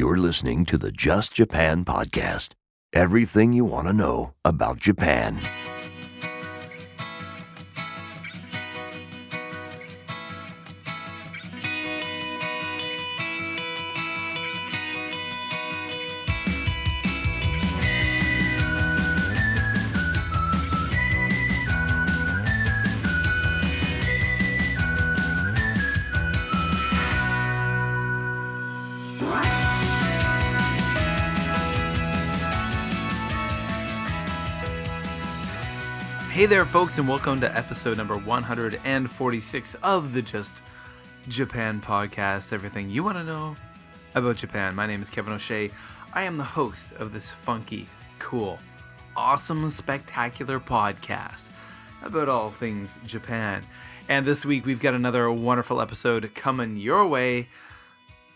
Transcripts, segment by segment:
You're listening to the Just Japan podcast. Everything you want to know about Japan. Hey there, folks, and welcome to episode number 146 of the Just Japan podcast. Everything you want to know about Japan. My name is Kevin O'Shea. I am the host of this funky, cool, awesome, spectacular podcast about all things Japan. And this week we've got another wonderful episode coming your way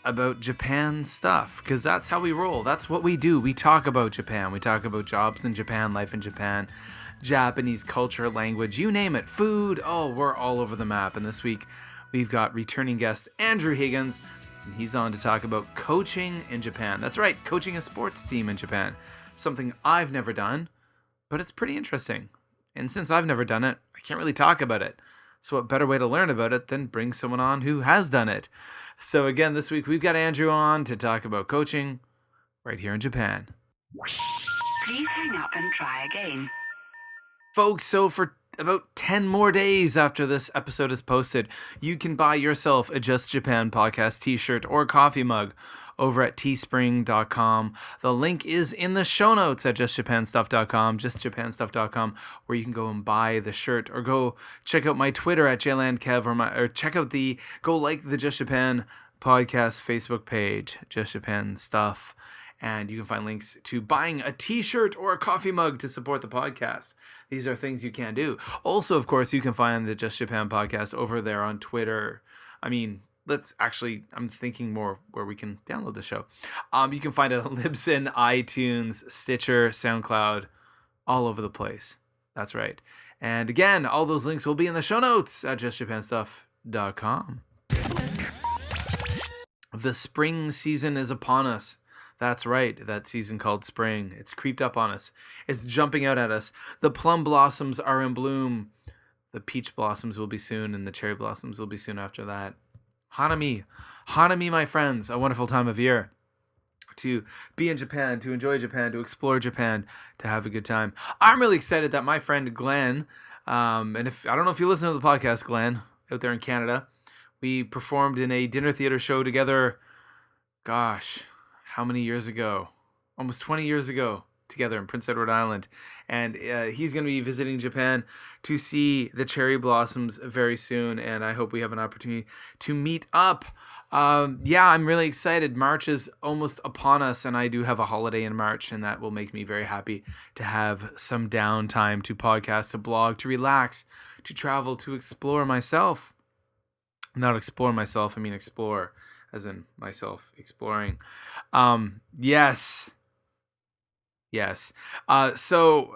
about Japan stuff, because that's how we roll. That's what we do. We talk about Japan. We talk about jobs in Japan, life in Japan, Japanese culture, language, you name it, food. Oh, we're all over the map. And this week we've got returning guest Andrew Higgins, and he's on to talk about coaching in Japan. That's right, coaching a sports team in Japan. Something I've never done, but it's pretty interesting. And since I've never done it, I can't really talk about it. So what better way to learn about it than bring someone on who has done it? So again, this week we've got Andrew on to talk about coaching right here in Japan. Please hang up and try again. Folks, so for about 10 more days after this episode is posted, you can buy yourself a Just Japan podcast t-shirt or coffee mug over at teespring.com. The link is in the show notes at justjapanstuff.com, justjapanstuff.com, where you can go and buy the shirt, or go check out my Twitter at jlandkev, or check out go like the Just Japan podcast Facebook page, Just Japan Stuff. And you can find links to buying a t-shirt or a coffee mug to support the podcast. These are things you can do. Also, of course, you can find the Just Japan podcast over there on Twitter. I'm thinking more where we can download the show. You can find it on Libsyn, iTunes, Stitcher, SoundCloud, all over the place. That's right. And again, all those links will be in the show notes at justjapanstuff.com. The spring season is upon us. That's right, that season called spring. It's creeped up on us. It's jumping out at us. The plum blossoms are in bloom. The peach blossoms will be soon, and the cherry blossoms will be soon after that. Hanami, my friends, a wonderful time of year to be in Japan, to enjoy Japan, to explore Japan, to have a good time. I'm really excited that my friend Glenn, and I don't know if you listen to the podcast, Glenn, out there in Canada, we performed in a dinner theater show together, how many years ago? Almost 20 years ago, together in Prince Edward Island. And he's going to be visiting Japan to see the cherry blossoms very soon, and I hope we have an opportunity to meet up. I'm really excited. March is almost upon us, and I do have a holiday in March, and that will make me very happy to have some downtime to podcast, to blog, to relax, to travel, to explore myself. Not explore myself, I mean explore, as in myself exploring. Yes. So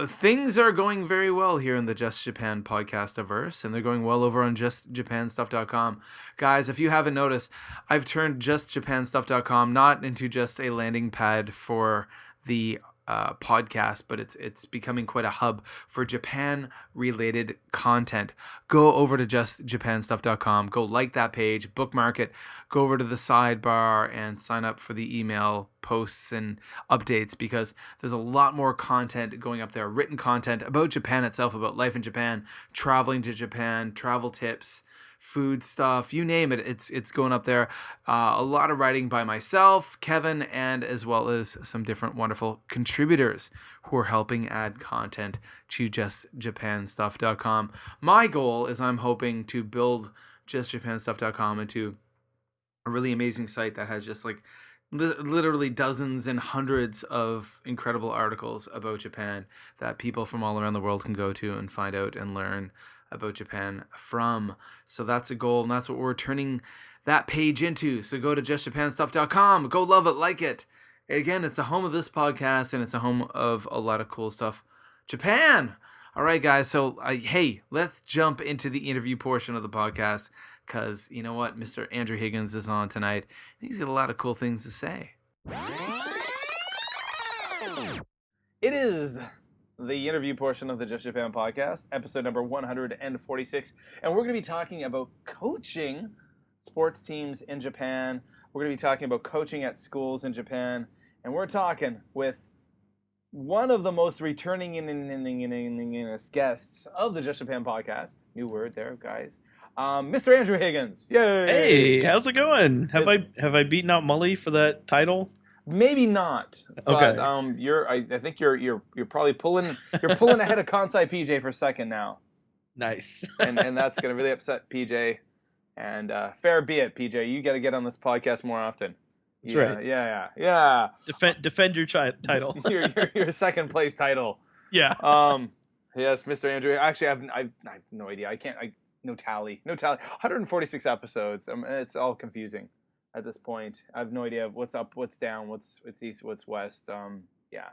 things are going very well here in the Just Japan podcast-averse, and they're going well over on justjapanstuff.com. Guys, if you haven't noticed, I've turned justjapanstuff.com not into just a landing pad for the podcast, but it's becoming quite a hub for Japan-related content. Go over to justjapanstuff.com, go like that page, bookmark it, go over to the sidebar and sign up for the email posts and updates, because there's a lot more content going up there, written content about Japan itself, about life in Japan, traveling to Japan, travel tips, food stuff, you name it, it's going up there. A lot of writing by myself, Kevin, and as well as some different wonderful contributors who are helping add content to justjapanstuff.com. My goal is I'm hoping to build justjapanstuff.com into a really amazing site that has just like literally dozens and hundreds of incredible articles about Japan that people from all around the world can go to and find out and learn about Japan from. So that's a goal, and that's what we're turning that page into. So go to justjapanstuff.com, go love it, like it. Again, it's the home of this podcast, and it's a home of a lot of cool stuff. Japan! All right, guys, so hey, let's jump into the interview portion of the podcast. because you know what? Mr. Andrew Higgins is on tonight, and he's got a lot of cool things to say. It is the interview portion of the Just Japan podcast, episode number 146, and we're going to be talking about coaching sports teams in Japan. We're going to be talking about coaching at schools in Japan, and we're talking with one of the most returning guests of the Just Japan podcast. New word there, guys. Mr. Andrew Higgins. Yay! Hey, how's it going? Have I beaten out Mully for that title? Maybe not. Okay. But I think you're probably pulling ahead of Kansai PJ for second now. Nice. and that's gonna really upset PJ. And fair be it, PJ. You got to get on this podcast more often. That's right. Yeah. Defend your title. your second place title. Yeah. Yes, Mr. Andrew. Actually, I have no idea. No tally. 146 episodes. It's all confusing at this point. I have no idea what's up, what's down, what's east, what's west. Yeah,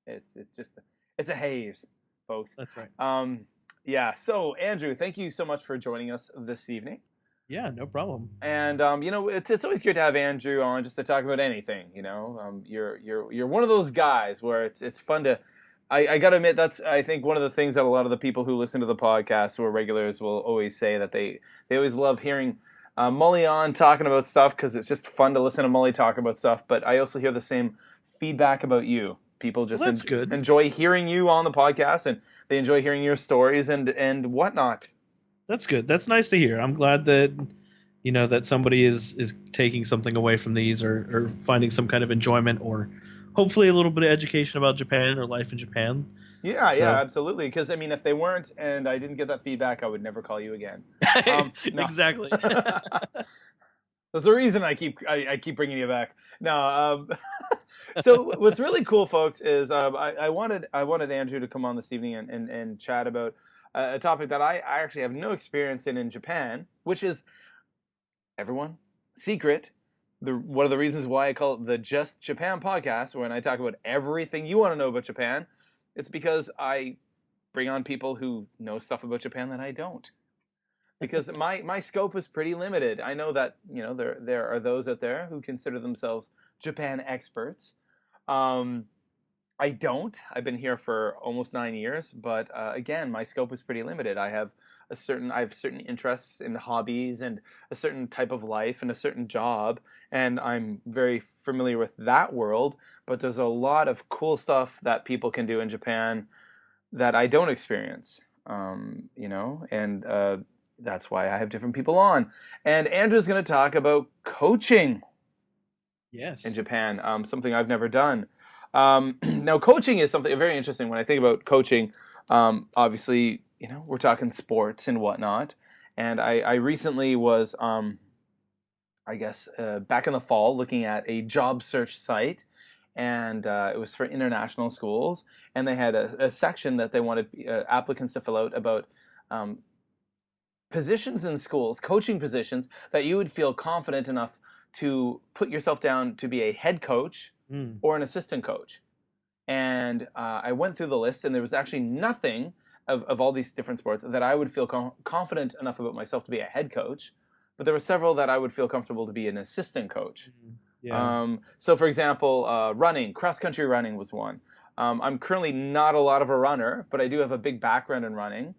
it's just it's a haze, folks. That's right. Yeah. So Andrew, thank you so much for joining us this evening. Yeah, no problem. And it's always good to have Andrew on just to talk about anything. You're one of those guys where it's fun to. I got to admit, that's, I think, one of the things that a lot of the people who listen to the podcast who are regulars will always say, that they always love hearing Mully on talking about stuff, because it's just fun to listen to Mully talk about stuff. But I also hear the same feedback about you. People just enjoy hearing you on the podcast, and they enjoy hearing your stories and whatnot. That's good. That's nice to hear. I'm glad that that somebody is taking something away from these, or finding some kind of enjoyment, or hopefully a little bit of education about Japan or life in Japan. Yeah, absolutely. Because if they weren't, and I didn't get that feedback, I would never call you again. Exactly. That's the reason I keep bringing you back. No. So what's really cool, folks, is I wanted Andrew to come on this evening and chat about a topic that I actually have no experience in Japan, which is, everyone, secret. One of the reasons why I call it the Just Japan podcast, when I talk about everything you want to know about Japan, it's because I bring on people who know stuff about Japan that I don't. Because my scope is pretty limited. I know that there are those out there who consider themselves Japan experts. I don't. I've been here for almost 9 years, but again, my scope is pretty limited. I have certain interests and hobbies and a certain type of life and a certain job, and I'm very familiar with that world. But there's a lot of cool stuff that people can do in Japan that I don't experience. And that's why I have different people on. And Andrew's going to talk about coaching. Yes. In Japan, something I've never done. Now, coaching is something very interesting. When I think about coaching, obviously, we're talking sports and whatnot. And I recently was, back in the fall, looking at a job search site. And it was for international schools. And they had a section that they wanted applicants to fill out about positions in schools, coaching positions, that you would feel confident enough to put yourself down to be a head coach or an assistant coach. And I went through the list, and there was actually nothing of all these different sports that I would feel confident enough about myself to be a head coach, but there were several that I would feel comfortable to be an assistant coach. Yeah. So, for example, running, cross-country running was one. I'm currently not a lot of a runner, but I do have a big background in running.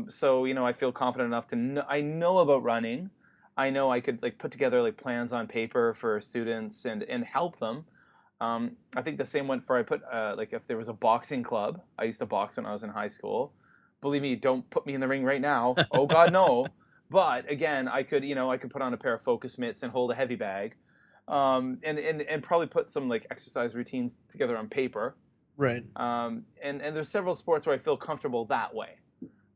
So, I feel confident enough to I know about running. I know I could put together plans on paper for students and help them. I think the same went for if there was a boxing club. I used to box when I was in high school. Believe me, don't put me in the ring right now. Oh God, no. But again, I could put on a pair of focus mitts and hold a heavy bag, and probably put some exercise routines together on paper. Right. And there's several sports where I feel comfortable that way.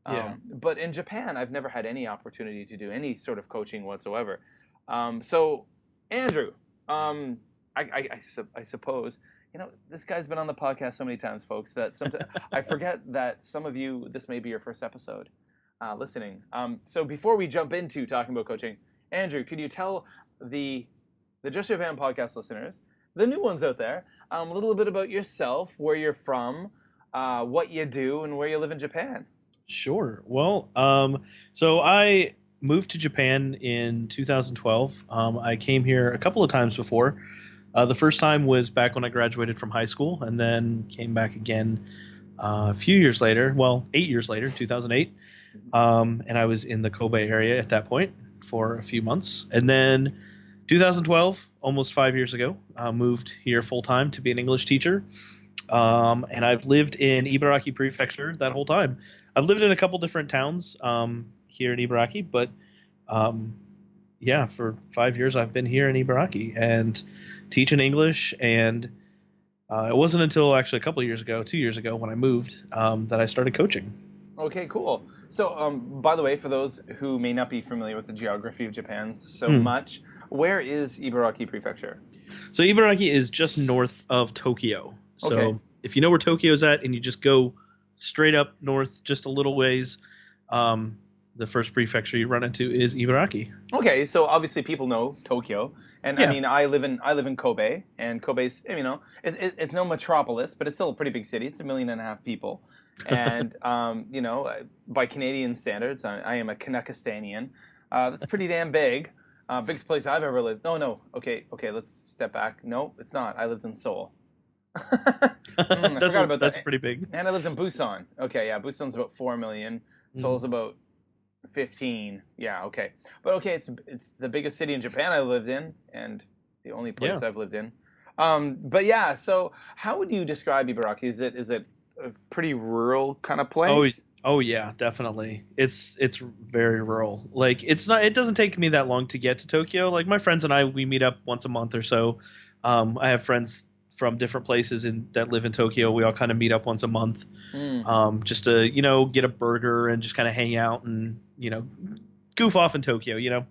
But in Japan, I've never had any opportunity to do any sort of coaching whatsoever. So, Andrew, I suppose, this guy's been on the podcast so many times, folks, that sometimes I forget that some of you, this may be your first episode listening. So before we jump into talking about coaching, Andrew, could you tell the Just Japan podcast listeners, the new ones out there, a little bit about yourself, where you're from, what you do, and where you live in Japan? Sure. Well, so I moved to Japan in 2012. I came here a couple of times before. The first time was back when I graduated from high school, and then came back again a few years later. Well, 8 years later, 2008. And I was in the Kobe area at that point for a few months. And then 2012, almost 5 years ago, moved here full time to be an English teacher. And I've lived in Ibaraki Prefecture that whole time. I've lived in a couple different towns here in Ibaraki, but yeah, for 5 years I've been here in Ibaraki and teaching English. And it wasn't until actually a couple of years ago, 2 years ago, when I moved, that I started coaching. Okay, cool. So, by the way, for those who may not be familiar with the geography of Japan so much, where is Ibaraki Prefecture? So Ibaraki is just north of Tokyo. So Okay. if you know where Tokyo's at and you just go straight up north just a little ways, the first prefecture you run into is Ibaraki. Okay, so obviously people know Tokyo, and I Yeah. mean I live in Kobe, and Kobe's it's no metropolis, but it's still a pretty big city. It's 1.5 million people, and by Canadian standards, I am a Canuckistanian. That's pretty damn big. Biggest place I've ever lived. No. Okay. Let's step back. No, it's not. I lived in Seoul. I forgot about That's that. pretty big. And I lived in Busan. Okay, yeah, Busan's about 4 million. Seoul's about 15. Yeah, okay. But okay, it's the biggest city in Japan I lived in, and the only place I've lived in. But yeah, so how would you describe Ibaraki? Is it a pretty rural kind of place? Oh yeah, definitely. It's very rural. Like it doesn't take me that long to get to Tokyo. Like my friends and I, we meet up once a month or so. I have friends from different places that live in Tokyo. We all kind of meet up once a month, just to get a burger and just kind of hang out and goof off in Tokyo.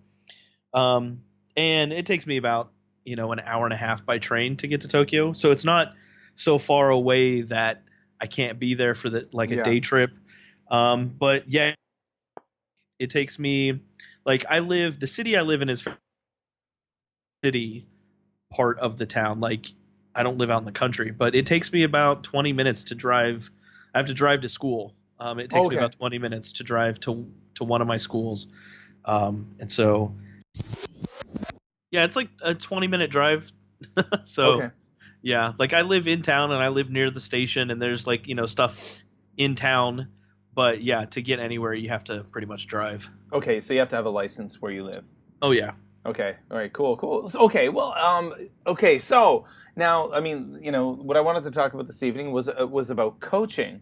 And it takes me about an hour and a half by train to get to Tokyo. So it's not so far away that I can't be there for a day trip. But yeah, it takes me the city I live in is city part of the town. Like I don't live out in the country, but it takes me about 20 minutes to drive. I have to drive to school. It takes me about 20 minutes to drive to one of my schools. And so, yeah, it's like a 20-minute drive. So, yeah, like I live in town and I live near the station and there's stuff in town. But yeah, to get anywhere, you have to pretty much drive. Okay, so you have to have a license where you live. Oh, yeah. Okay. All right. Cool. Okay. Well. Okay. So now, I mean, what I wanted to talk about this evening was about coaching.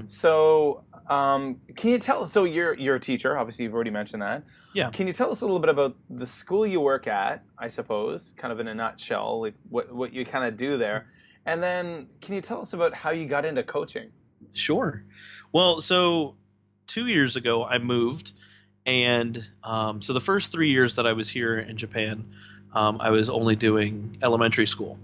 So, can you tell us? So you're a teacher. Obviously, you've already mentioned that. Yeah. Can you tell us a little bit about the school you work at? I suppose, kind of in a nutshell, like what you kind of do there, and then can you tell us about how you got into coaching? Sure. Well, so 2 years ago I moved. And so the first 3 years that I was here in Japan, I was only doing elementary school.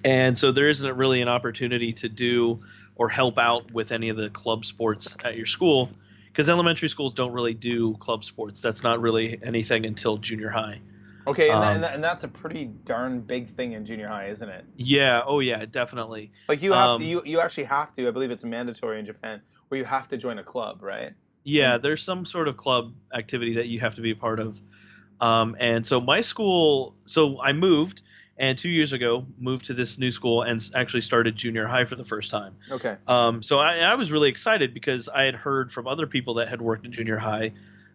And so there isn't really an opportunity to do or help out with any of the club sports at your school because elementary schools don't really do club sports. That's not really anything until junior high. Okay, and that's a pretty darn big thing in junior high, isn't it? Yeah. Oh, yeah, definitely. Like you have to, you actually have to. I believe it's mandatory in Japan where you have to join a club, right? Yeah, there's some sort of club activity that you have to be a part of. And so my school, so I moved, and 2 years ago moved to this new school and actually started junior high for the first time. Okay. So I was really excited because I had heard from other people that had worked in junior high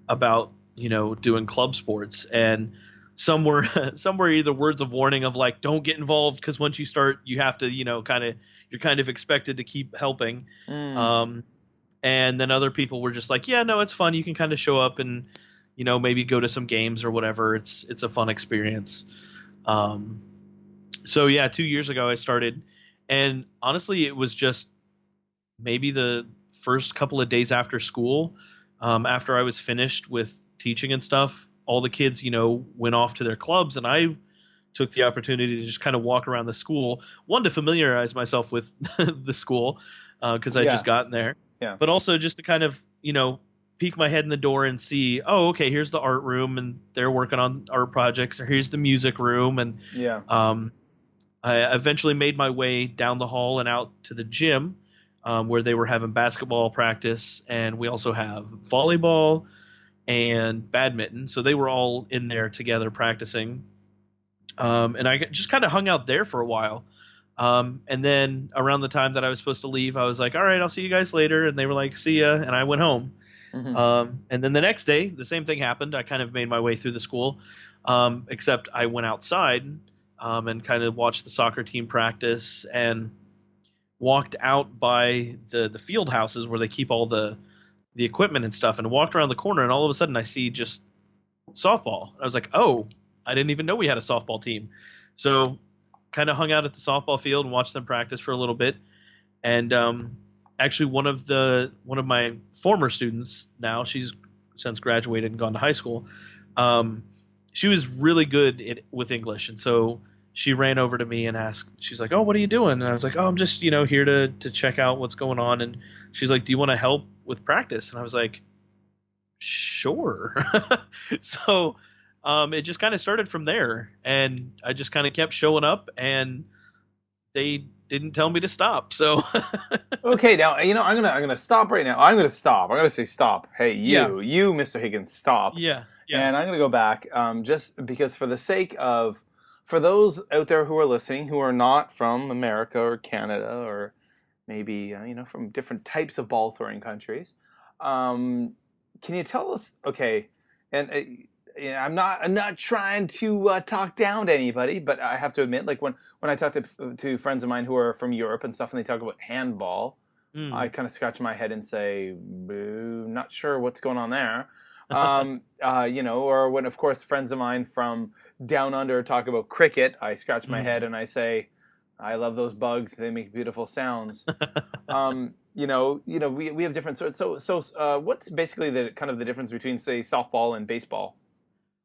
about, doing club sports. And some were either words of warning of like, don't get involved because once you start, you have to, you're kind of expected to keep helping. And then other people were just like, yeah, no, it's fun. You can kind of show up and, maybe go to some games or whatever. It's a fun experience. So yeah, 2 years ago I started, and honestly, it was just maybe the first couple of days after school, after I was finished with teaching and stuff, all the kids, went off to their clubs, and I took the opportunity to just kind of walk around the school, one, to familiarize myself with the school, because I just gotten there. Yeah. But also just to kind of, peek my head in the door and see, oh, okay, here's the art room and they're working on art projects, or here's the music room. And I eventually made my way down the hall and out to the gym, where they were having basketball practice. And we also have volleyball and badminton. So they were all in there together practicing. And I just kind of hung out there for a while. And then around the time that I was supposed to leave, I was like, all right, I'll see you guys later. And they were like, see ya. And I went home. And then the next day, the same thing happened. I kind of made my way through the school, except I went outside and kind of watched the soccer team practice and walked out by the field houses where they keep all the equipment and stuff, and walked around the corner, and all of a sudden I see just softball. I was like, oh, I didn't even know we had a softball team. So kind of hung out at the softball field and watched them practice for a little bit. And actually one of my former students now, she's since graduated and gone to high school, she was really good with English. And so she ran over to me and asked, she's like, oh, what are you doing? And I was like, oh, I'm just, here to check out what's going on. And she's like, do you want to help with practice? And I was like, sure. So it just kind of started from there, and I just kind of kept showing up, and they didn't tell me to stop. So Okay, now I'm gonna stop right now. I'm gonna stop. I'm gonna say stop. Hey, you, Mr. Higgins, stop. Yeah. And I'm gonna go back, just because for the sake of, for those out there who are listening who are not from America or Canada or maybe from different types of ball throwing countries, can you tell us? Okay, and I'm not trying to talk down to anybody, but I have to admit, like when I talk to friends of mine who are from Europe and stuff, and they talk about handball, I kind of scratch my head and say, boo, not sure what's going on there. Or when, of course, friends of mine from down under talk about cricket, I scratch my head and I say, I love those bugs. They make beautiful sounds. We have different sorts. So what's basically the difference between, say, softball and baseball?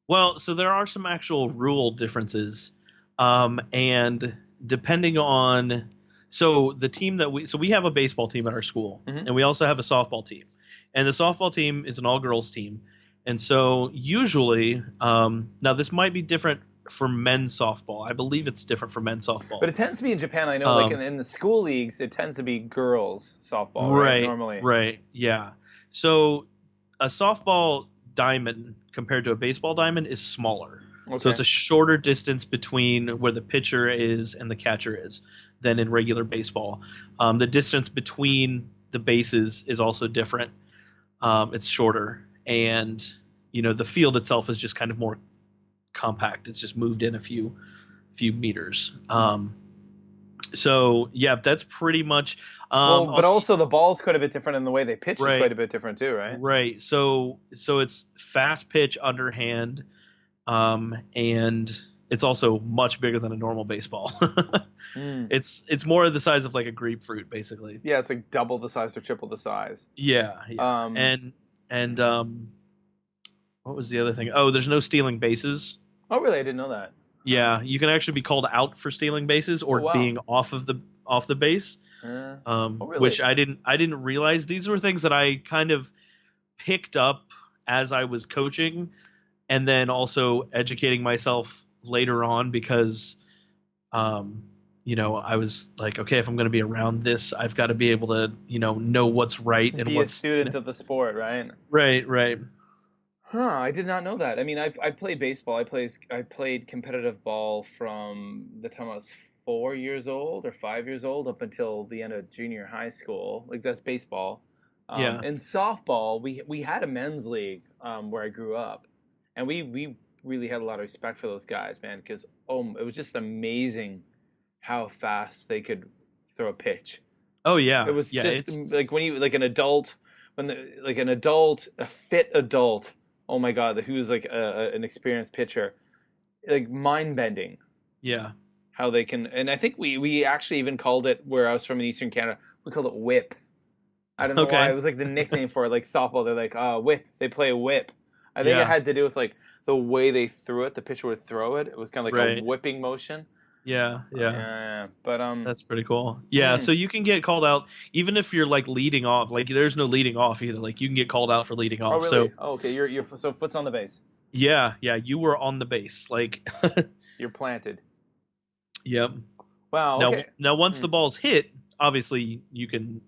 Well, so there are some actual rule differences, and depending on, so the team we have a baseball team at our school, and we also have a softball team, and the softball team is an all-girls team, and so usually, now this might be different for men's softball. I believe it's different for men's softball. But it tends to be in Japan, I know, like in the school leagues, it tends to be girls softball, right? Normally. Right, yeah. So a softball diamond compared to a baseball diamond is smaller. Okay. So it's a shorter distance between where the pitcher is and the catcher is than in regular baseball. The distance between the bases is also different. It's shorter. And, the field itself is just kind of more compact. It's just moved in a few meters. So yeah, that's pretty much. But also the ball's quite a bit different, and the way they pitch is quite a bit different too, right? Right. So it's fast pitch underhand, and it's also much bigger than a normal baseball. It's more the size of like a grapefruit, basically. Yeah, it's like double the size or triple the size. Yeah. And what was the other thing? Oh, there's no stealing bases. Oh, really? I didn't know that. Yeah, you can actually be called out for stealing bases or being off the base. Really? Which I didn't realize. These were things that I kind of picked up as I was coaching, and then also educating myself later on because, I was like, okay, if I'm going to be around this, I've got to be able to, know what's right and be what's a student of the sport, right? Right. Huh, I did not know that. I mean, I played baseball. I played competitive ball from the time I was 4 years old or 5 years old up until the end of junior high school. Like, that's baseball. Yeah. And softball, we had a men's league where I grew up, and we really had a lot of respect for those guys, man, because it was just amazing how fast they could throw a pitch. Oh yeah. It was just like when you a fit adult. Oh my God, who's like an experienced pitcher, like mind bending. Yeah. How they can, and I think we actually even called it, where I was from in Eastern Canada, we called it whip. I don't know why, it was like the nickname for it, like softball. They're like, whip. They play a whip. I think it had to do with like the way they threw it. The pitcher would throw it. It was kind of like a whipping motion. Yeah. But that's pretty cool. Yeah, so you can get called out even if you're like leading off. Like there's no leading off either. Like you can get called out for leading off. Oh really? Okay. You're so foot's on the base. Yeah. You were on the base. Like you're planted. Yep. Wow. Okay. Now once the ball's hit, obviously you can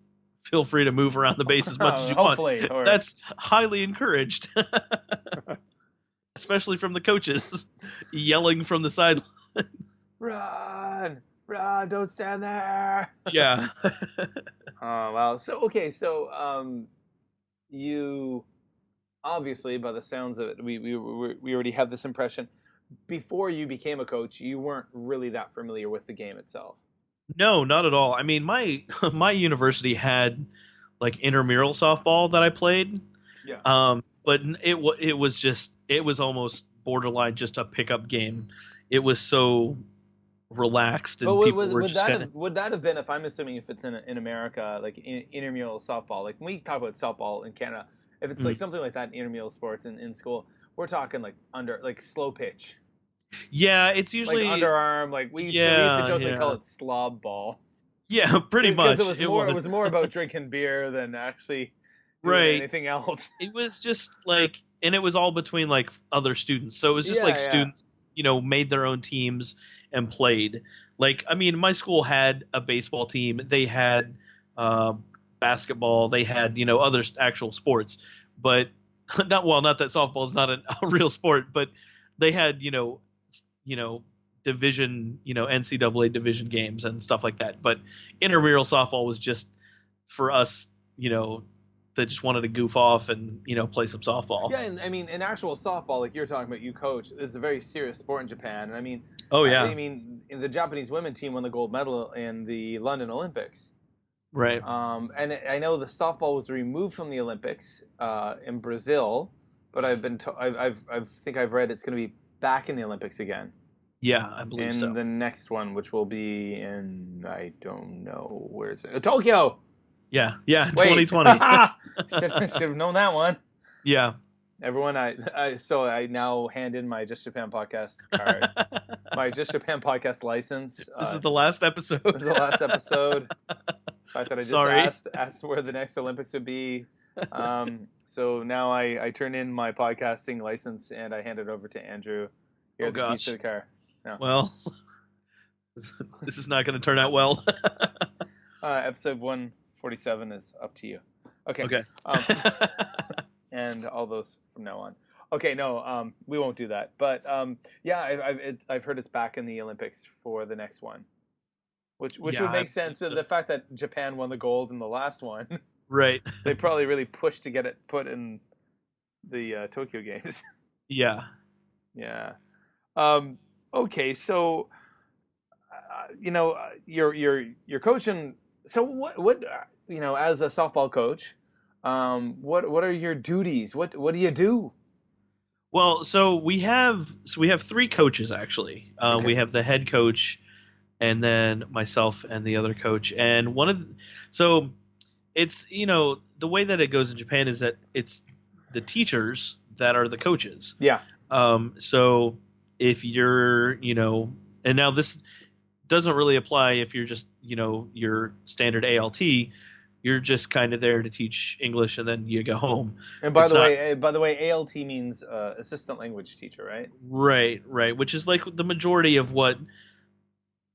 feel free to move around the base as much as you want. Hopefully, or That's highly encouraged, especially from the coaches yelling from the sideline. run, run, don't stand there. Yeah. Oh wow. So okay, so you obviously, by the sounds of it, we already have this impression. Before you became a coach, you weren't really that familiar with the game itself. No, not at all. I mean, my my university had like intramural softball that I played. Yeah. But it was almost borderline just a pickup game. It was so relaxed But and people were would just that kind of. would that have been, if I'm assuming, if it's in America, like intramural softball, like when we talk about softball in Canada, if it's like something like that in intramural sports in school, we're talking like under like slow pitch, Yeah, it's like usually underarm, like we used to jokingly call it slob ball. Yeah, pretty Because much. it was more about drinking beer than actually doing Right. anything else. It was just like, and it was all between like other students. So it was just like Yeah. students, made their own teams and played. Like, I mean, my school had a baseball team. They had basketball. They had, other actual sports. But not that softball is not a real sport, but they had, division, NCAA division games and stuff like that. But intramural softball was just for us, that just wanted to goof off and play some softball. Yeah, and I mean, in actual softball, like you're talking about, you coach, it's a very serious sport in Japan. And I mean, Oh yeah, I mean, the Japanese women team won the gold medal in the London Olympics. right. And I know the softball was removed from the Olympics in Brazil, but I think I've read it's going to be back in the Olympics again. Yeah, I believe so. In the next one, which will be in, I don't know, where is it? Tokyo. Yeah, Wait. 2020. should have known that one. Yeah. Everyone, so I now hand in my Just Japan podcast card, my Just Japan podcast license. This is the last episode. This is the last episode. The fact that I just asked where the next Olympics would be. So now I turn in my podcasting license and I hand it over to Andrew. Here, the keys to the car. No. Well, this is not going to turn out well. Episode 147 is up to you. Okay. And all those from now on. Okay, no, we won't do that. But yeah, I've heard it's back in the Olympics for the next one, which would make sense. The fact that Japan won the gold in the last one, right? They probably really pushed to get it put in the Tokyo Games. Yeah. Yeah. Okay, so you're coaching. So what as a softball coach, what are your duties? What do you do? Well, so we have three coaches actually. Okay. We have the head coach, and then myself and the other coach. And so it's the way that it goes in Japan is that it's the teachers that are the coaches. Yeah. So if you're and now this doesn't really apply if you're just your standard ALT. You're just kind of there to teach English and then you go home. And by the way, ALT means assistant language teacher, right? Right. Which is like the majority of what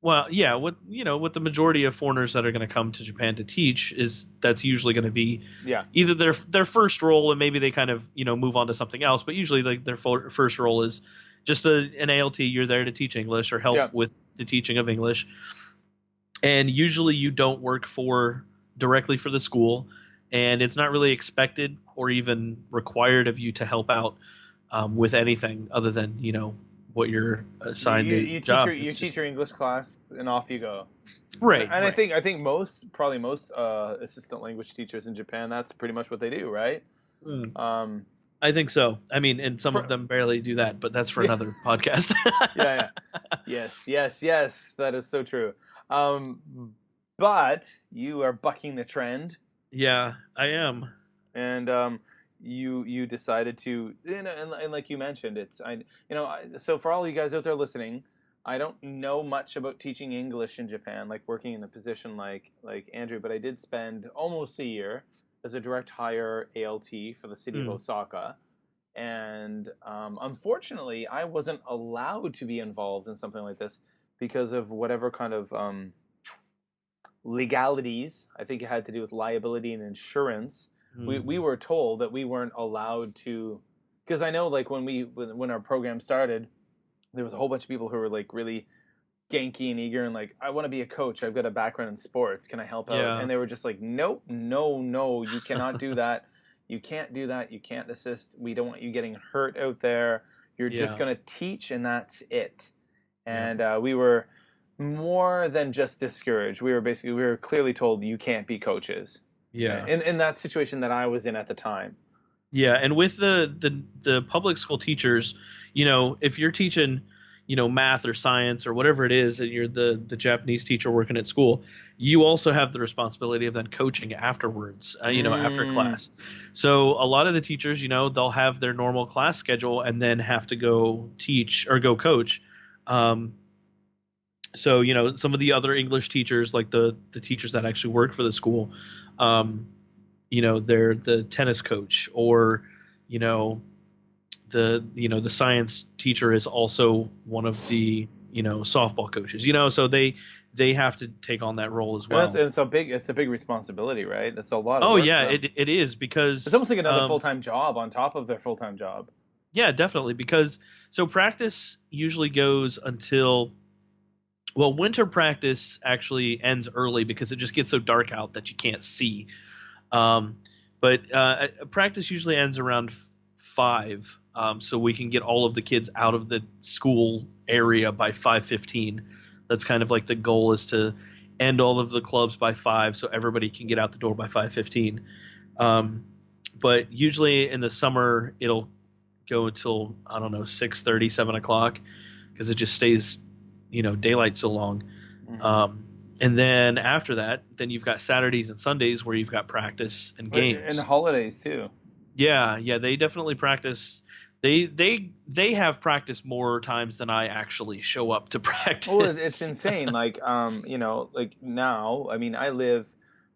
the majority of foreigners that are going to come to Japan to teach is. That's usually going to be either their first role, and maybe they kind of move on to something else. But usually, like their first role is just an ALT. You're there to teach English or help with the teaching of English. And usually, you don't work directly for the school, and it's not really expected or even required of you to help out with anything other than what you're assigned to. You teach your English class, and off you go. Right. And right. I think most assistant language teachers in Japan, that's pretty much what they do, right? I think so. I mean, and some of them barely do that, but that's for another podcast. Yeah. Yes. That is so true. But you are bucking the trend. Yeah, I am. And you decided to, and like you mentioned, so for all you guys out there listening, I don't know much about teaching English in Japan, like working in a position like Andrew, but I did spend almost a year as a direct hire ALT for the city of Osaka. And unfortunately, I wasn't allowed to be involved in something like this because of whatever kind of legalities. I think it had to do with liability and insurance. We were told that we weren't allowed to, because I know like when our program started, there was a whole bunch of people who were like really ganky and eager and like, I want to be a coach. I've got a background in sports. Can I help out? Yeah. And they were just like, nope, no, you cannot do that. You can't do that. You can't assist. We don't want you getting hurt out there. You're just Yeah. going to teach and that's it. And we were more than just discouraged. We were clearly told you can't be coaches. Yeah. In that situation that I was in at the time. Yeah, and with the public school teachers, if you're teaching, math or science or whatever it is, and you're the Japanese teacher working at school, you also have the responsibility of then coaching afterwards, after class. So a lot of the teachers, they'll have their normal class schedule and then have to go teach or go coach. So, some of the other English teachers, like the teachers that actually work for the school, they're the tennis coach, or, the science teacher is also one of the, softball coaches, so they have to take on that role as well. And it's a big responsibility, right? That's a lot of Oh work yeah, for them. it is, because It's almost like another full-time job on top of their full-time job. Yeah, definitely, because so practice usually goes until, well, winter practice actually ends early because it just gets so dark out that you can't see. But practice usually ends around 5, so we can get all of the kids out of the school area by 5:15. That's kind of like the goal, is to end all of the clubs by 5, so everybody can get out the door by 5:15. But usually in the summer it'll go until, I don't know, 6:30, 7 o'clock, because it just stays, daylight so long. And then after that, then you've got Saturdays and Sundays where you've got practice and games. And the holidays too. Yeah, they definitely practice. They have practice more times than I actually show up to practice. Oh, it's insane. Like like now, I mean, I live,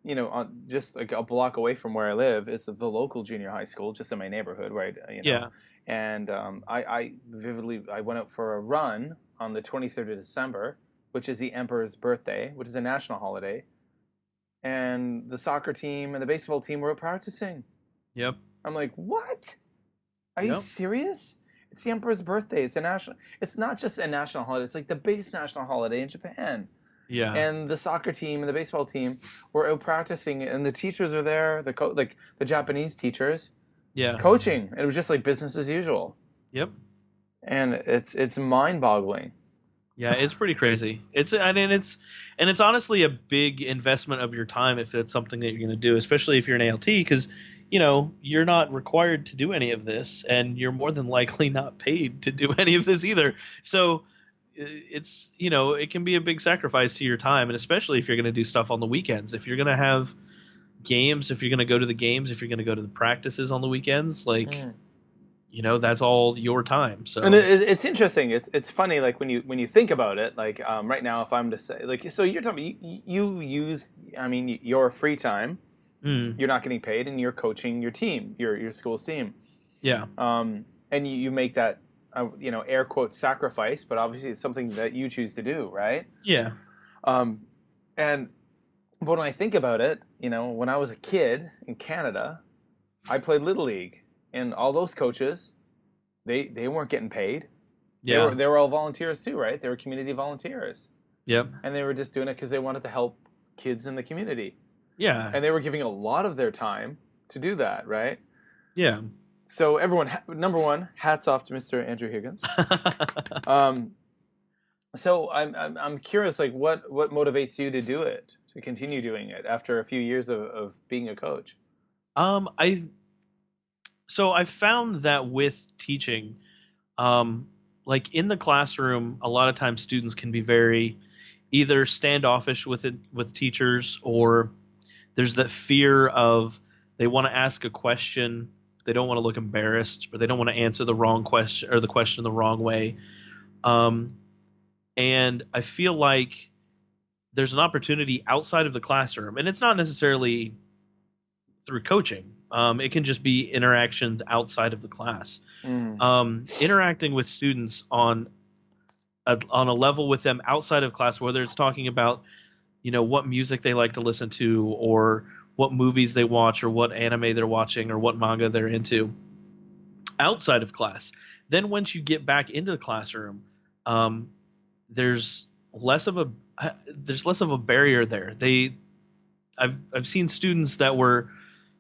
on just like a block away from where I live. It's the local junior high school, just in my neighborhood, right? Yeah. And I vividly, I went out for a run on the 23rd of December, which is the Emperor's birthday, which is a national holiday. And the soccer team and the baseball team were out practicing. Yep. I'm like, what? Are you serious? It's the Emperor's birthday. It's not just a national holiday. It's like the biggest national holiday in Japan. Yeah. And the soccer team and the baseball team were out practicing, and the teachers are there, like the Japanese teachers. Yeah. Coaching. It was just like business as usual. Yep. And it's mind-boggling. Yeah, it's pretty crazy. It's honestly a big investment of your time if it's something that you're going to do, especially if you're an ALT, because you're not required to do any of this, and you're more than likely not paid to do any of this either. So it's it can be a big sacrifice to your time, and especially if you're going to do stuff on the weekends. If you're going to have games, if you're going to go to the games, if you're going to go to the practices on the weekends, like that's all your time. So, and it's interesting. It's funny, like when you think about it. Like right now, if I'm to say, like, so you're telling me you use, I mean, your free time. You're not getting paid, and you're coaching your team, your school's team. Yeah. And you make that air quote sacrifice, but obviously it's something that you choose to do, right? Yeah. And when I think about it, when I was a kid in Canada, I played Little League, and all those coaches, they weren't getting paid. Yeah. They were all volunteers too, right? They were community volunteers. Yep. And they were just doing it because they wanted to help kids in the community. Yeah. And they were giving a lot of their time to do that, right? Yeah. So everyone, number one, hats off to Mr. Andrew Higgins. So I'm curious, like what motivates you to do it, to continue doing it after a few years of being a coach? I found that with teaching, like in the classroom, a lot of times students can be very either standoffish with teachers, or there's that fear of they want to ask a question, they don't want to look embarrassed, or they don't want to answer the wrong question or the question the wrong way. And I feel like there's an opportunity outside of the classroom, and it's not necessarily through coaching. It can just be interactions outside of the class. Interacting with students on a level with them outside of class, whether it's talking about, what music they like to listen to, or what movies they watch, or what anime they're watching, or what manga they're into outside of class. Then once you get back into the classroom, um, there's less of a barrier there. I've seen students that were,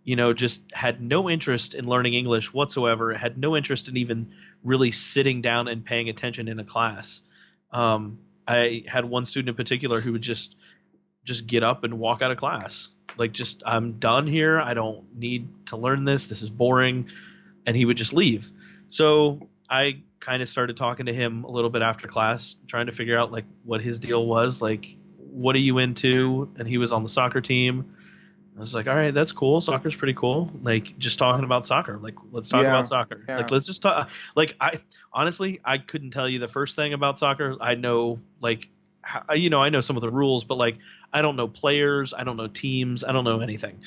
just had no interest in learning English whatsoever, had no interest in even really sitting down and paying attention in a class. I had one student in particular who would just get up and walk out of class. Like, just, I'm done here. I don't need to learn this. This is boring. And he would just leave. So I kind of started talking to him a little bit after class, trying to figure out like what his deal was. Like, what are you into? And he was on the soccer team. I was like, all right, that's cool. Soccer's pretty cool. Like, just talking about soccer. Like, let's talk about soccer. Yeah. Like, let's just talk. Like, I couldn't tell you the first thing about soccer. I know, like, I know some of the rules, but like, I don't know players. I don't know teams. I don't know anything.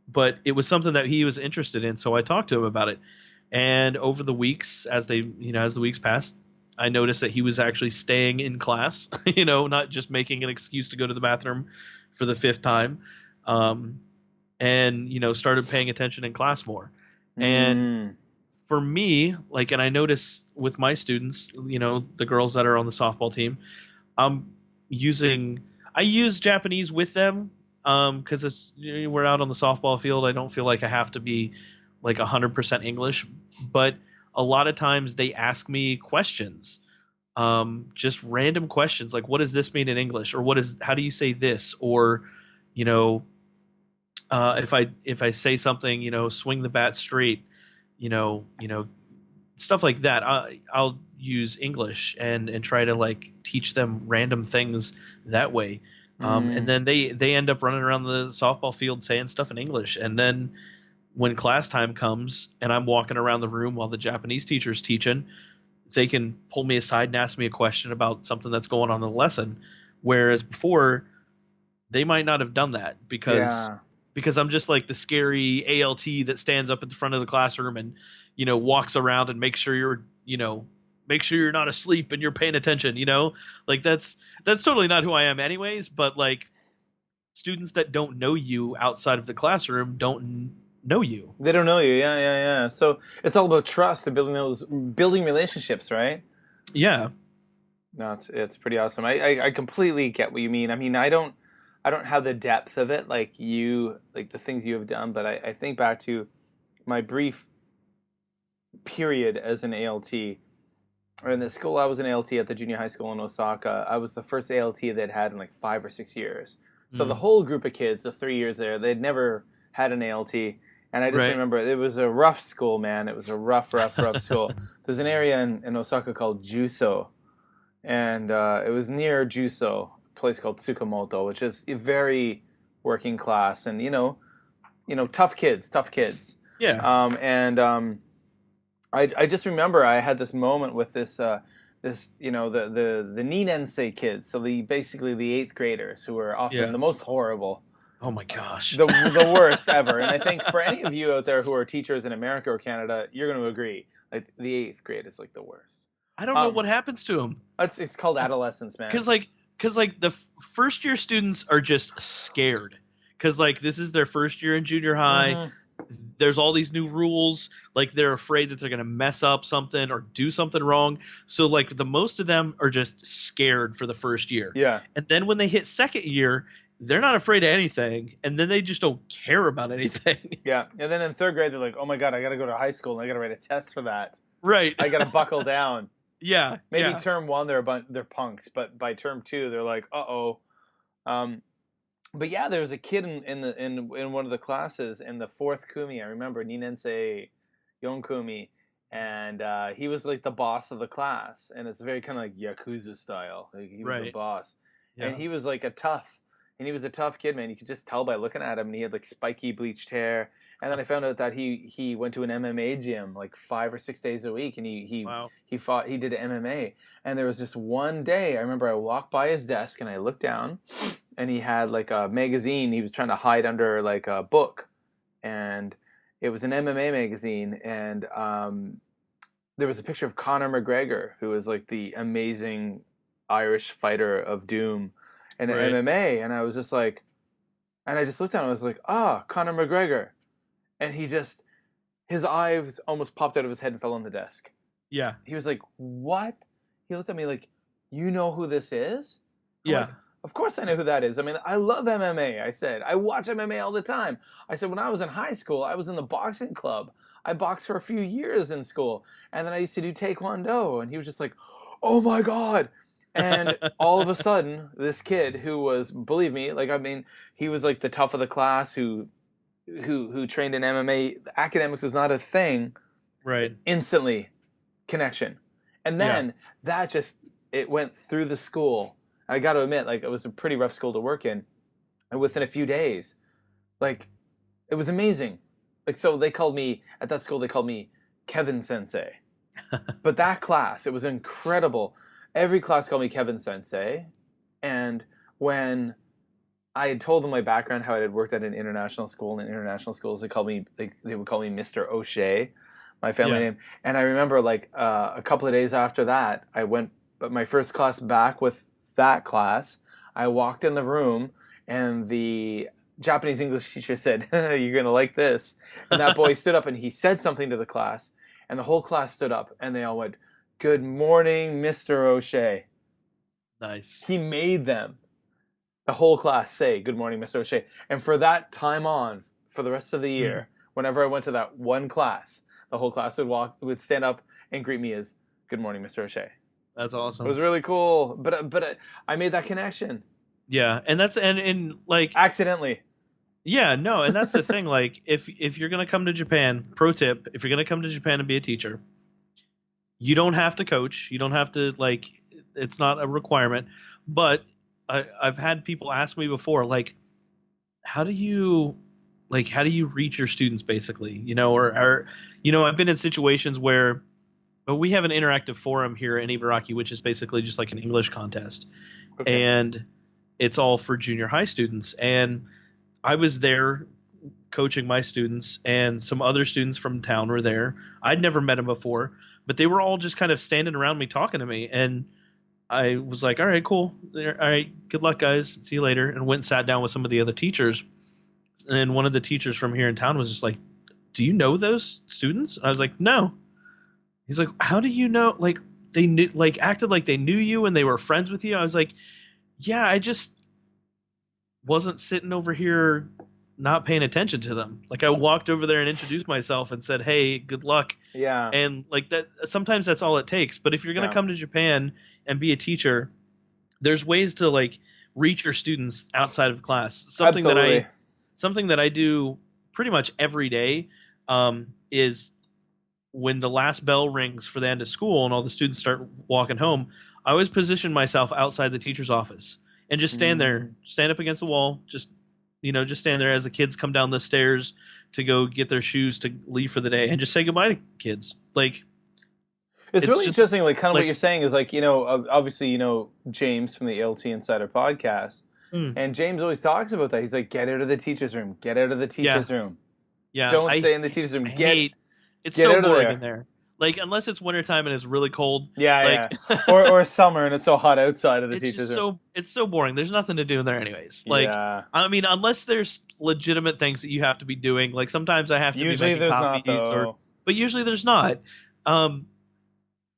But it was something that he was interested in. So I talked to him about it. And over the weeks, as the weeks passed, I noticed that he was actually staying in class, not just making an excuse to go to the bathroom for the 5th time, and started paying attention in class more. And for me, like, and I notice with my students, the girls that are on the softball team, I use Japanese with them, because it's, we're out on the softball field. I don't feel like I have to be like 100% English, but a lot of times they ask me questions. Just random questions like, what does this mean in English? Or how do you say this? Or, if I say something, swing the bat straight, stuff like that. I'll use English and try to like teach them random things that way. And then they end up running around the softball field saying stuff in English. And then when class time comes and I'm walking around the room while the Japanese teacher's teaching, they can pull me aside and ask me a question about something that's going on in the lesson. Whereas before, they might not have done that because I'm just like the scary ALT that stands up at the front of the classroom and, walks around and makes sure you're not asleep and you're paying attention, like that's totally not who I am anyways. But like, students that don't know you outside of the classroom don't know you. They don't know you. Yeah. So it's all about trust and building relationships, right? Yeah. No, it's pretty awesome. I completely get what you mean. I mean, I don't have the depth of it like you, like the things you have done, but I think back to my brief period as an ALT. Or in the school I was an ALT at the junior high school in Osaka. I was the first ALT they'd had in like 5 or 6 years. So the whole group of kids, the 3 years there, they'd never had an ALT. And I just remember it was a rough school, man. It was a rough school. There's an area in Osaka called Juso. And it was near Juso, a place called Tsukamoto, which is very working class and, tough kids. Yeah. I just remember I had this moment with the Ninensei kids, so basically the 8th graders who were often the most horrible. Oh my gosh. The worst ever. And I think for any of you out there who are teachers in America or Canada, you're going to agree. Like the 8th grade is like the worst. I don't know what happens to them. It's called adolescence, man. Because like the first year students are just scared. Because like this is their first year in junior high. Mm-hmm. There's all these new rules. Like they're afraid that they're going to mess up something or do something wrong. So like the most of them are just scared for the first year. Yeah. And then when they hit second year, they're not afraid of anything. And then they just don't care about anything. Yeah. And then in 3rd grade, they're like, oh my God, I got to go to high school and I got to write a test for that. Right. I got to buckle down. Yeah. Maybe term 1, they're punks. But by term 2, they're like, uh-oh. But yeah, there was a kid in one of the classes in the 4th kumi. I remember Ninensei Yonkumi, and he was like the boss of the class, and it's very kind of like Yakuza style. Like he was the boss, and he was like a tough kid, man. You could just tell by looking at him, and he had like spiky bleached hair. And then I found out that he went to an MMA gym like 5 or 6 days a week, and he did MMA. And there was just one day I remember I walked by his desk and I looked down, and he had like a magazine he was trying to hide under like a book, and it was an MMA magazine, and there was a picture of Conor McGregor, who was like the amazing Irish fighter of Doom. in Right. MMA, and I was just like, and I just looked at him. I was like, Conor McGregor, and his eyes almost popped out of his head and fell on the desk. Yeah. He was like, "What?" He looked at me like, "You know who this is?" I'm Yeah. like, "Of course I know who that is. I mean, I love MMA." I said, "I watch MMA all the time." I said, "When I was in high school, I was in the boxing club. I boxed for a few years in school, and then I used to do taekwondo." And he was just like, "Oh my god!" And all of a sudden, this kid who was, believe me, like, I mean, he was like the tough of the class who trained in MMA. Academics was not a thing. Right. Instantly connection. And then that just, it went through the school. I got to admit, like, it was a pretty rough school to work in. And within a few days, like, it was amazing. Like, so they called me, at that school, they called me Kevin Sensei. But that class, it was incredible. Every class called me Kevin Sensei. And when I had told them my background, how I had worked at an international school, and in international schools, they would call me Mr. O'Shea, my family name. And I remember, like, a couple of days after that, I went, but my first class back with that class, I walked in the room, and the Japanese English teacher said, "You're going to like this." And that boy stood up and he said something to the class, and the whole class stood up, and they all went, "Good morning, Mr. O'Shea." Nice. He made them, the whole class, say, "Good morning, Mr. O'Shea." And for that time on, for the rest of the year, whenever I went to that one class, the whole class would stand up and greet me as, "Good morning, Mr. O'Shea." That's awesome. It was really cool. But I made that connection. Yeah, and that's and like Accidentally. yeah, no, and that's the thing. Like, if you're gonna come to Japan, pro tip: if you're gonna come to Japan and be a teacher, you don't have to coach. You don't have to, like, it's not a requirement. But I've had people ask me before, like, how do you reach your students, basically, or I've been in situations where, well, we have an interactive forum here in Ibaraki, which is basically just like an English contest, and it's all for junior high students. And I was there coaching my students, and some other students from town were there. I'd never met them before, but they were all just kind of standing around me talking to me, and I was like, all right, cool. All right, good luck, guys. See you later. And went and sat down with some of the other teachers. And one of the teachers from here in town was just like, "Do you know those students?" I was like, "No." He's like, "How do you know?" Like, they knew, like, acted like they knew you and they were friends with you. I was like, "Yeah, I just wasn't sitting over here not paying attention to them. Like, I walked over there and introduced myself and said, 'Hey, good luck.'" Yeah. And like that, sometimes that's all it takes. But if you're going to come to Japan and be a teacher, there's ways to, like, reach your students outside of class. Something that I do pretty much every day is when the last bell rings for the end of school and all the students start walking home, I always position myself outside the teacher's office and just stand there, stand up against the wall, just stand there as the kids come down the stairs to go get their shoes to leave for the day, and just say goodbye to kids. Like, it's really just interesting, like, kind of like, what you're saying is, like, obviously, James from the LT Insider podcast, and James always talks about that. He's like, "Get out of the teacher's room. Get out of the teacher's room. Yeah, Don't stay in the teacher's room. It's get so out of boring there." in there. Like, unless it's wintertime and it's really cold. Yeah, like, or summer and it's so hot outside of the it's teacher's just room. it's so boring. There's nothing to do in there anyways. Like, Yeah. I mean, unless there's legitimate things that you have to be doing. Like, sometimes I have to Usually be making there's copies, not, though. but usually there's not. And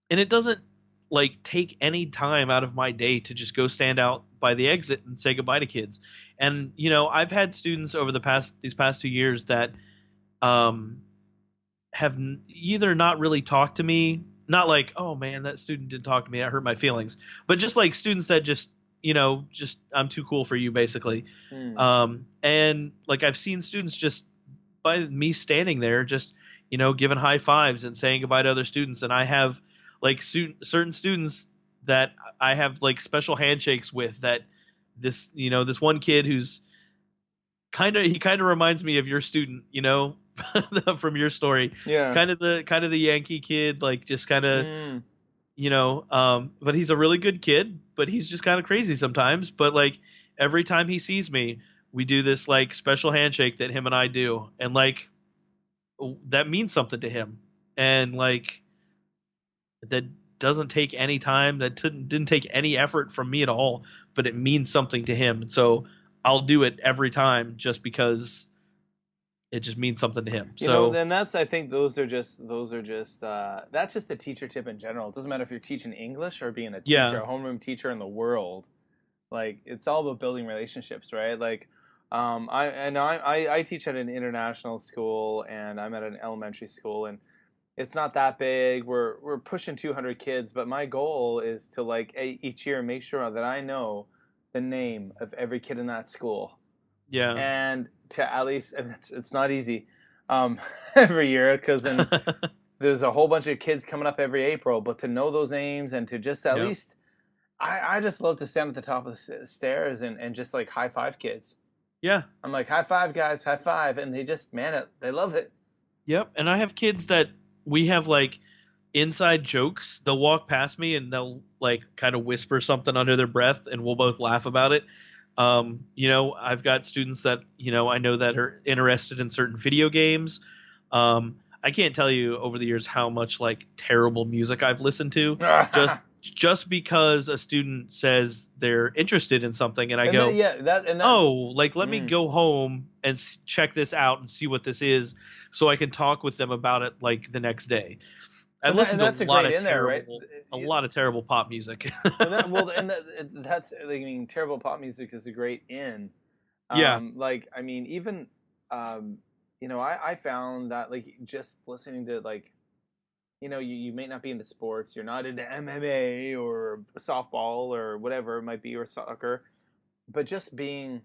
it doesn't, like, take any time out of my day to just go stand out by the exit and say goodbye to kids. And I've had students over these past 2 years that have either not really talked to me, not like, "Oh man, that student didn't talk to me, that hurt my feelings," but just like students that just I'm too cool for you, basically. And like, I've seen students just by me standing there, just giving high fives and saying goodbye to other students. And I have, like, certain students that I have, like, special handshakes with, that this one kid who's kind of reminds me of your student, from your story. Yeah. Kind of the Yankee kid, like, just kind of, but he's a really good kid, but he's just kind of crazy sometimes. But, like, every time he sees me, we do this, like, special handshake that him and I do, and, like, that means something to him. And, like, that doesn't take any time, that didn't take any effort from me at all, but it means something to him. And so I'll do it every time just because it just means something to him. You know, So then I think those are just that's just a teacher tip in general. It doesn't matter if you're teaching English or being a teacher, yeah, a homeroom teacher in the world. Like, it's all about building relationships, right? Like, I teach at an international school, and I'm at an elementary school, and it's not that big. We're pushing 200 kids, but my goal is to, like, each year make sure that I know the name of every kid in that school, yeah. and to at least, and it's not easy, every year, because then there's a whole bunch of kids coming up every April, but to know those names and to just at Yep. least, I just love to stand at the top of the stairs and just, like, high five kids. Yeah. I'm like, high five, guys, high five, and they just, man, they love it. Yep. And I have kids that we have like inside jokes. They'll walk past me and they'll like kind of whisper something under their breath, and we'll both laugh about it. I've got students that, I know that are interested in certain video games. I can't tell you over the years how much like terrible music I've listened to just because a student says they're interested in something, and I go, oh, like, let me go home and check this out and see what this is, so I can talk with them about it like the next day. I listen to a lot of terrible pop music. That's, I mean, terrible pop music is a great in. Yeah. Like, I mean, even, I found that, like, just listening to, like, you may not be into sports, you're not into MMA or softball or whatever it might be, or soccer, but just being,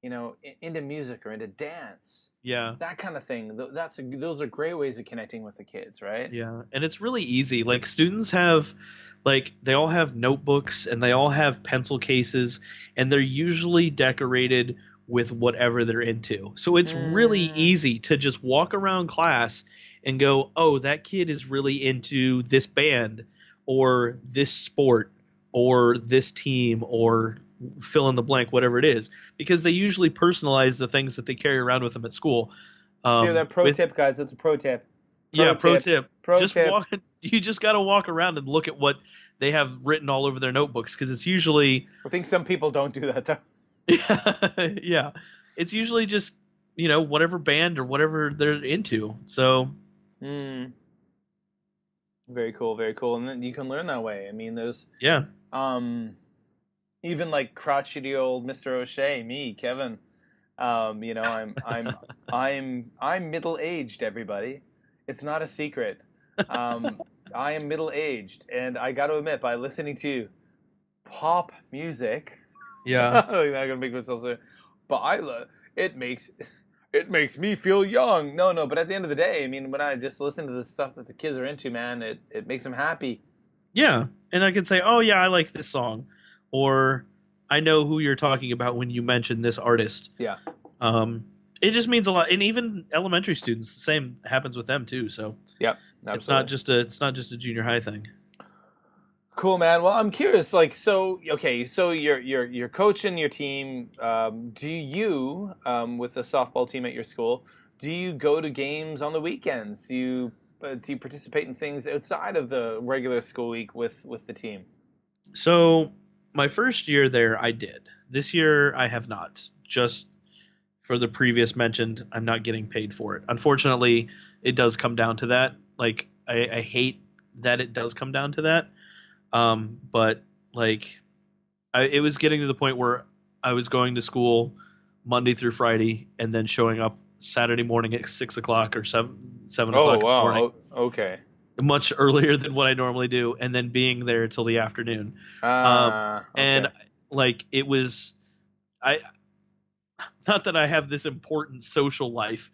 into music or into dance, Yeah. that kind of thing. Those are great ways of connecting with the kids, right? Yeah, and it's really easy. Like, students have, like, they all have notebooks and they all have pencil cases, and they're usually decorated with whatever they're into. So it's really easy to just walk around class and go, oh, that kid is really into this band or this sport or this team or fill in the blank, whatever it is, because they usually personalize the things that they carry around with them at school. Here, that tip, guys. That's a pro tip. Pro tip. Pro just tip. You just got to walk around and look at what they have written all over their notebooks, because it's usually. I think some people don't do that, though. Yeah, it's usually just whatever band or whatever they're into. So. Very cool, very cool, and then you can learn that way. I mean, there's even like crotchety old Mr. O'Shea, me, Kevin. I'm middle aged. Everybody, it's not a secret. I am middle aged, and I got to admit, by listening to pop music, yeah, I'm not gonna make myself say, but it makes me feel young. No, but at the end of the day, I mean, when I just listen to the stuff that the kids are into, man, it makes them happy. Yeah, and I can say, oh yeah, I like this song, or I know who you're talking about when you mention this artist. Yeah. It just means a lot, and even elementary students, the same happens with them too. So. Yep. Absolutely. It's not just a junior high thing. Cool, man. Well, I'm curious. Like, so you're coaching your team. Do you, with the softball team at your school, do you go to games on the weekends? Do you participate in things outside of the regular school week with the team? So my first year there, I did. This year, I have not. Just for the previous mentioned, I'm not getting paid for it. Unfortunately, it does come down to that. Like, I hate that it does come down to that. But like, it was getting to the point where I was going to school Monday through Friday and then showing up Saturday morning at 6 o'clock or 7 o'clock. Oh, wow. Morning, okay. much earlier than what I normally do, and then being there till the afternoon. Okay. And like, it was, not that I have this important social life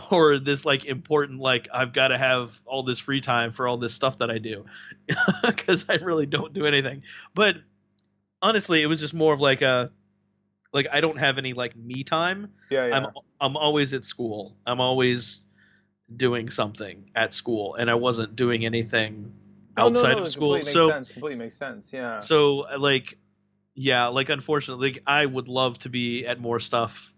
or this like important, like, I've got to have all this free time for all this stuff that I do, because I really don't do anything. But honestly, it was just more of like I don't have any like me time. Yeah. I'm always at school. I'm always doing something at school, and I wasn't doing anything outside of school. Completely makes sense. Yeah. So like, yeah, like, unfortunately, like, I would love to be at more stuff.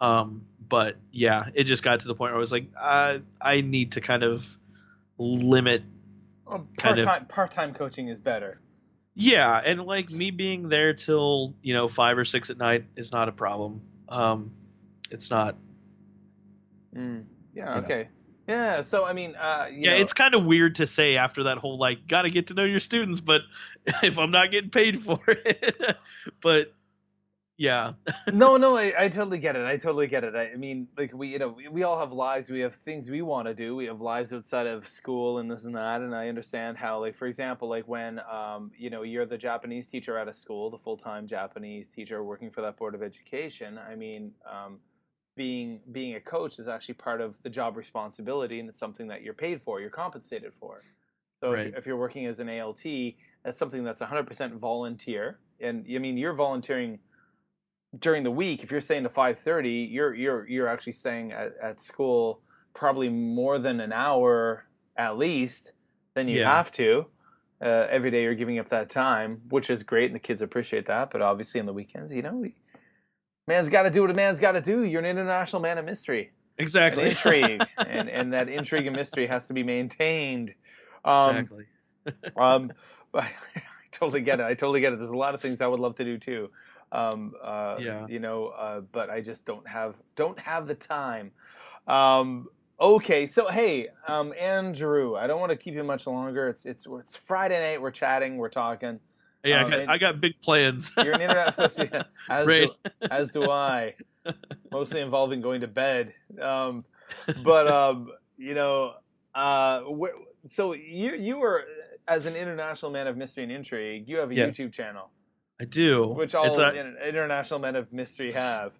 But yeah, it just got to the point where I was like, I need to kind of limit kind of part-time coaching is better. Yeah, and like me being there till 5 or 6 at night is not a problem. It's not. Yeah. Okay. Yeah. So I mean, It's kind of weird to say after that whole like got to get to know your students, but if I'm not getting paid for it, but yeah. No, I totally get it. I mean, like we all have lives. We have things we want to do. We have lives outside of school and this and that. And I understand how, like, for example, like when you're the Japanese teacher at a school, the full-time Japanese teacher working for that board of education. I mean, being a coach is actually part of the job responsibility, and it's something that you're paid for. You're compensated for. So Right. if you're working as an ALT, that's something that's 100% volunteer. And I mean, you're volunteering during the week. If you're staying to 5:30, you're actually staying at school probably more than an hour at least than you have to. Every day you're giving up that time, which is great, and the kids appreciate that. But obviously on the weekends, man's got to do what a man's got to do. You're an international man of mystery. Exactly. An intrigue, and that intrigue and mystery has to be maintained. Exactly. I totally get it. There's a lot of things I would love to do too. But I just don't have the time. Okay, so hey, Andrew, I don't want to keep you much longer. It's Friday night. We're chatting. We're talking. Yeah, I got big plans. You're an internet, Right. as do I. Mostly involving going to bed. So you were, as an international man of mystery and intrigue, you have a Yes. YouTube channel. I do. Which all international men of mystery have.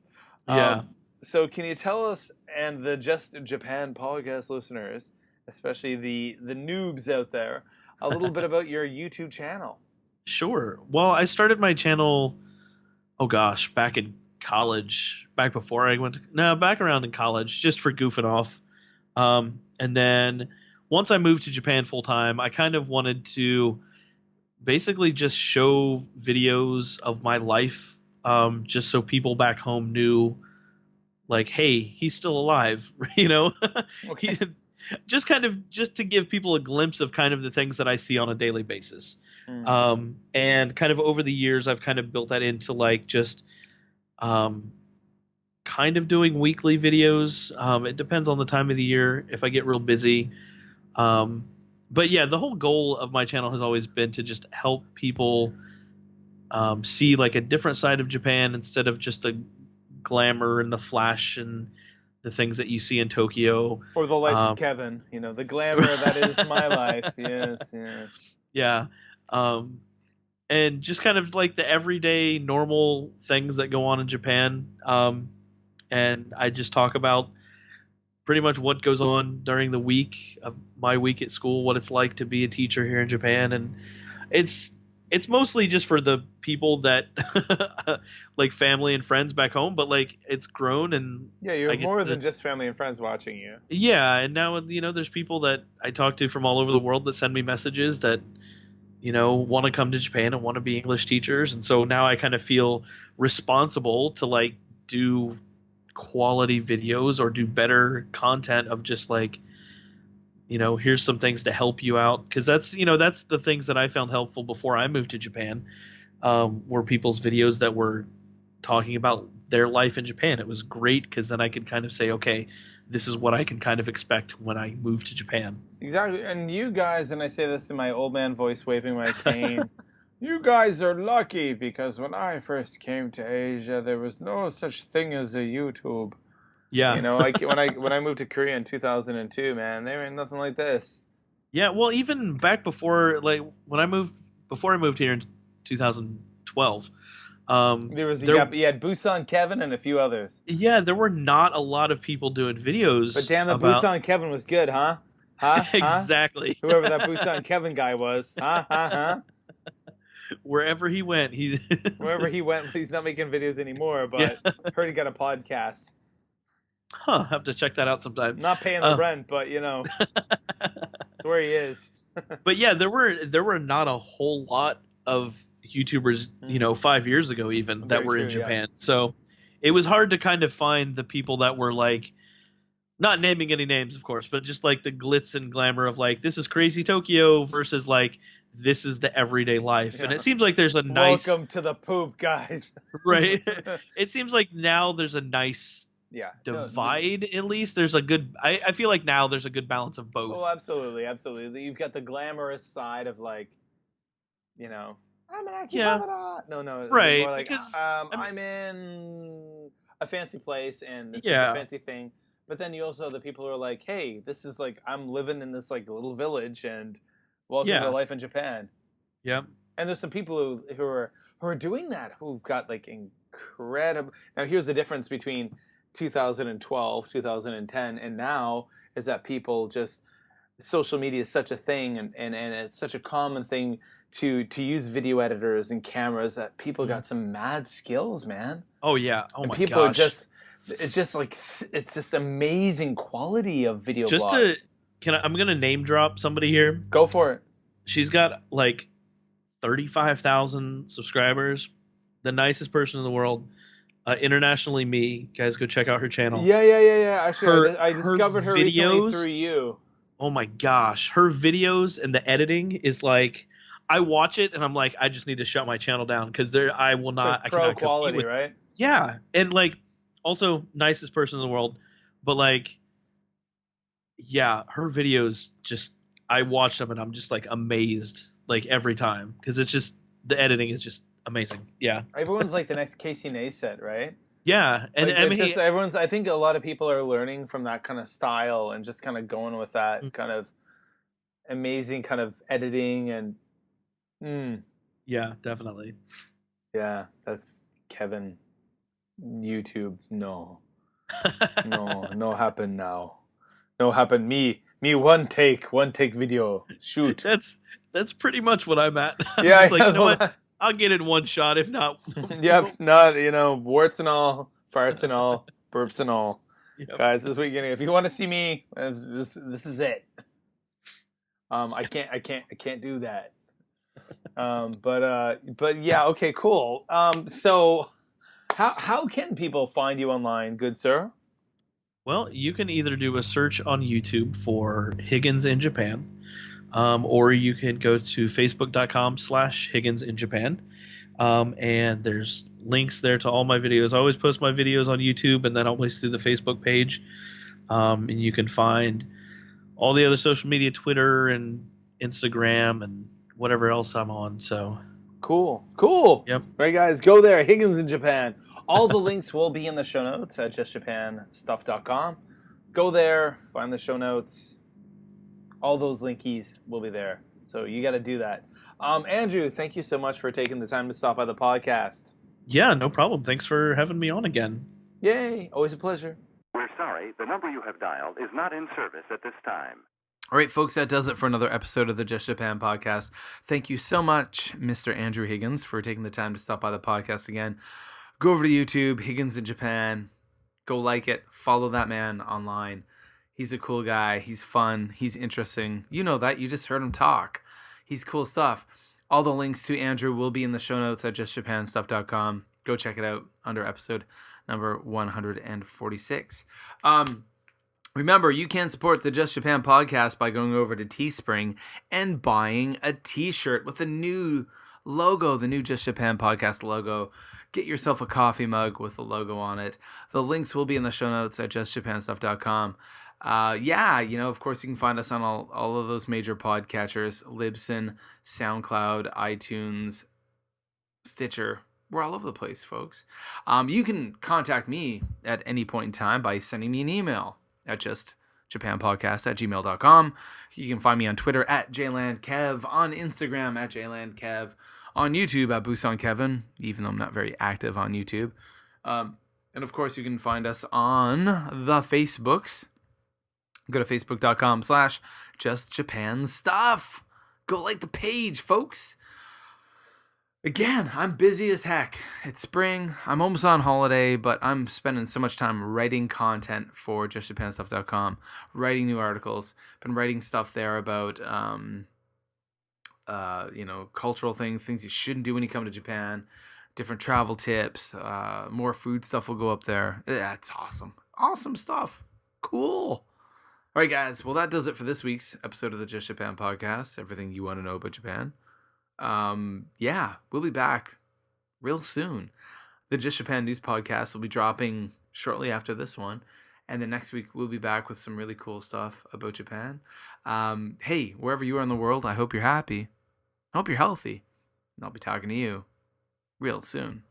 Yeah. So can you tell us, and the Just Japan podcast listeners, especially the noobs out there, a little bit about your YouTube channel? Sure. Well, I started my channel, back in college, back around in college, just for goofing off. And then once I moved to Japan full time, I kind of wanted to basically just show videos of my life, just so people back home knew, like, hey, he's still alive, Okay. just to give people a glimpse of kind of the things that I see on a daily basis. And kind of over the years, I've kind of built that into like just kind of doing weekly videos. It depends on the time of the year if I get real busy. But yeah, the whole goal of my channel has always been to just help people see like a different side of Japan instead of just the glamour and the flash and the things that you see in Tokyo. Or the life of Kevin, the glamour that is my life. Yes. Yeah. And just kind of like the everyday normal things that go on in Japan. And I just talk about pretty much what goes on during the week of my week at school, what it's like to be a teacher here in Japan. And it's mostly just for the people that like family and friends back home, but like it's grown, and yeah, you have more than just family and friends watching you. Yeah. And now, there's people that I talk to from all over the world that send me messages that, want to come to Japan and want to be English teachers. And so now I kind of feel responsible to like do quality videos or do better content of just like, here's some things to help you out. Cause that's the things that I found helpful before I moved to Japan, were people's videos that were talking about their life in Japan. It was great. Cause then I could kind of say, okay, this is what I can kind of expect when I move to Japan. Exactly. And you guys, and I say this in my old man voice waving my cane, you guys are lucky, because when I first came to Asia, there was no such thing as a YouTube. Yeah. When I moved to Korea in 2002, man, there ain't nothing like this. Yeah. Well, even back before, like before I moved here in 2012, you had Busan Kevin and a few others. Yeah, there were not a lot of people doing videos. But damn, Busan Kevin was good, huh? Huh? Exactly. Whoever that Busan Kevin guy was, huh? Wherever he went, wherever he went, he's not making videos anymore. But heard he got a podcast. Huh? Have to check that out sometime. Not paying the rent, but that's where he is. But yeah, there were not a whole lot of YouTubers, 5 years ago even that were in Japan. Yeah. So it was hard to kind of find the people that were like not naming any names, of course, but just like the glitz and glamour of like this is crazy Tokyo versus like this is the everyday life. And Yeah. it seems like there's a nice Welcome to the poop, guys. right. It seems like now there's a nice Yeah. divide. At least there's a good. I feel like now there's a good balance of both. Oh, absolutely, absolutely. You've got the glamorous side of like, you know, I'm an Akihabara. No, Right, more like because, I'm in a fancy place and this is a Yeah. fancy thing. But then you also have the people who are like, hey, this is like I'm living in this like little village and welcome Yeah. to life in Japan. Yeah. And there's some people who are doing that who've got like incredible. Now here's the difference between 2012, 2010, and now is that people just social media is such a thing and it's such a common thing to use video editors and cameras that people got some mad skills, man. Oh yeah. Oh And my people gosh. are just it's just amazing quality of video Just blogs. I'm gonna name drop somebody here. Go for it. She's got like 35,000 subscribers. The nicest person in the world. Internationally me. Guys, go check out her channel. Yeah. Actually, I her discovered her recently videos- through you. Oh my gosh. Her videos and the editing is like I watch it and I'm like, I just need to shut my channel down because I will It's not like I pro cannot compete quality, with right? Yeah, and like also nicest person in the world, but like yeah, her videos just I watch them and I'm just like amazed like every time because it's just the editing is just amazing. Yeah. Everyone's like the next Casey Neistat, right? Yeah, and Like, I mean it's just everyone's. I think a lot of people are learning from that kind of style and just kind of going with that kind of amazing kind of editing and. yeah, definitely. Yeah, that's Kevin. YouTube, no happen now. No happen. Me one take video. Shoot. That's pretty much what I'm at. I'm Yeah, just like, you know what? I'll get it in one shot. If not, Yeah, if not, warts and all, farts and all, burps and all. Yep. Guys, this weekend, if you want to see me, this is it. I can't do that. But yeah, okay, cool. So how can people find you online, good sir? Well, you can either do a search on YouTube for Higgins in Japan, or you can go to facebook.com/Higgins in Japan. And there's links there to all my videos. I always post my videos on YouTube and then always through the Facebook page. And you can find all the other social media, Twitter and Instagram and whatever else I'm on. So Cool. Yep. Right, guys, go there. Higgins in Japan. All the links will be in the show notes at justjapanstuff.com. Go there, find the show notes. All those linkies will be there. So you got to do that. Andrew, thank you so much for taking the time to stop by the podcast. yeah, no problem. Thanks for having me on again. Yay. Always a pleasure. We're sorry, the number you have dialed is not in service at this time. All right, folks, that does it for another episode of the Just Japan podcast. Thank you so much, Mr. Andrew Higgins, for taking the time to stop by the podcast again. Go over to YouTube, Higgins in Japan. Go like it. Follow that man online. He's a cool guy. He's fun. He's interesting. You know that. You just heard him talk. He's cool stuff. All the links to Andrew will be in the show notes at justjapanstuff.com. Go check it out under episode number 146. Remember, you can support the Just Japan podcast by going over to Teespring and buying a t-shirt with the new logo, the new Just Japan podcast logo. Get yourself a coffee mug with the logo on it. The links will be in the show notes at justjapanstuff.com. Of course, you can find us on all of those major podcatchers, Libsyn, SoundCloud, iTunes, Stitcher. We're all over the place, folks. You can contact me at any point in time by sending me an email at justjapanpodcast@gmail.com. You can find me on Twitter at jlandkev, on Instagram at jlandkev, on YouTube at BusanKevin, even though I'm not very active on YouTube. And of course, you can find us on the Facebooks. Go to facebook.com/justjapanstuff. Go like the page, folks. Again, I'm busy as heck. It's spring. I'm almost on holiday, but I'm spending so much time writing content for justjapanstuff.com, writing new articles. Been writing stuff there about, cultural things you shouldn't do when you come to Japan, different travel tips, more food stuff will go up there. Yeah, it's awesome. Awesome stuff. Cool. All right, guys. Well, that does it for this week's episode of the Just Japan podcast. Everything you want to know about Japan. Yeah, we'll be back real soon. The Just Japan News podcast will be dropping shortly after this one. And then next week, we'll be back with some really cool stuff about Japan. Hey, wherever you are in the world, I hope you're happy. I hope you're healthy. And I'll be talking to you real soon.